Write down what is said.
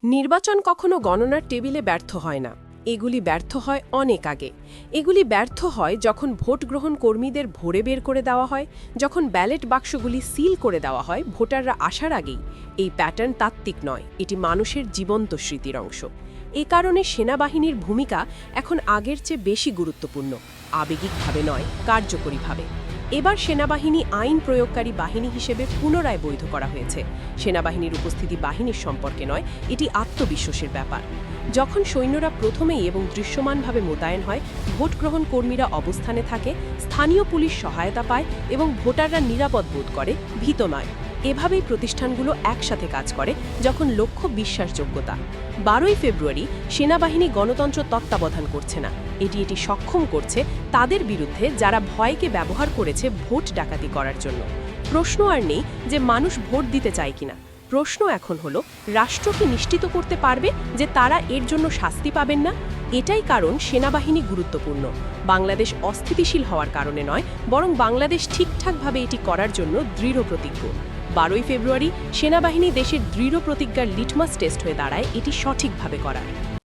নির্বাচন কখনো গণনার টেবিলে ব্যর্থ হয় না। এগুলি ব্যর্থ হয় অনেক আগে। এগুলি ব্যর্থ হয় যখন ভোট গ্রহণ কর্মীদের ভোরে বের করে দেওয়া হয়, যখন ব্যালট বাক্সগুলি সিল করে দেওয়া হয় ভোটাররা আসার আগেই। এই প্যাটার্ন তাত্ত্বিক নয়, এটি মানুষের জীবন্ত স্মৃতির অংশ। এ কারণে সেনাবাহিনীর ভূমিকা এখন আগের চেয়ে বেশি গুরুত্বপূর্ণ, আবেগিকভাবে নয়, কার্যকরীভাবে। এবার সেনাবাহিনী আইন প্রয়োগকারী বাহিনী হিসেবে পুনরায় বৈধ করা হয়েছে। সেনাবাহিনীর উপস্থিতি বাহিনীর সম্পর্কে নয়, এটি আত্মবিশ্বাসের ব্যাপার। যখন সৈন্যরা প্রথমেই এবং দৃশ্যমানভাবে মোতায়েন হয়, ভোট গ্রহণ কর্মীরা অবস্থানে থাকে, স্থানীয় পুলিশ সহায়তা পায় এবং ভোটাররা নিরাপদ বোধ করে, ভীত নয়। এভাবেই প্রতিষ্ঠানগুলো একসাথে কাজ করে যখন লক্ষ্য বিশ্বাসযোগ্যতা। 12ই ফেব্রুয়ারি সেনাবাহিনী গণতন্ত্র তত্ত্বাবধান করছে না, এটি সক্ষম করছে তাদের বিরুদ্ধে যারা ভয়কে ব্যবহার করেছে ভোট ডাকাতি করার জন্য। প্রশ্ন আর নেই যে মানুষ ভোট দিতে চায় কিনা। প্রশ্ন এখন হলো, রাষ্ট্র কি নিশ্চিত করতে পারবে যে তারা এর জন্য শাস্তি পাবেন না? এটাই কারণ সেনাবাহিনী গুরুত্বপূর্ণ। বাংলাদেশ অস্থিতিশীল হওয়ার কারণে নয়, বরং বাংলাদেশ ঠিকঠাকভাবে এটি করার জন্য দৃঢ় প্রতিজ্ঞ। 12ই ফেব্রুয়ারি সেনাবাহিনী দেশের দৃঢ় প্রতিজ্ঞার লিটমাস টেস্ট হয়ে দাঁড়ায় এটি সঠিকভাবে করার।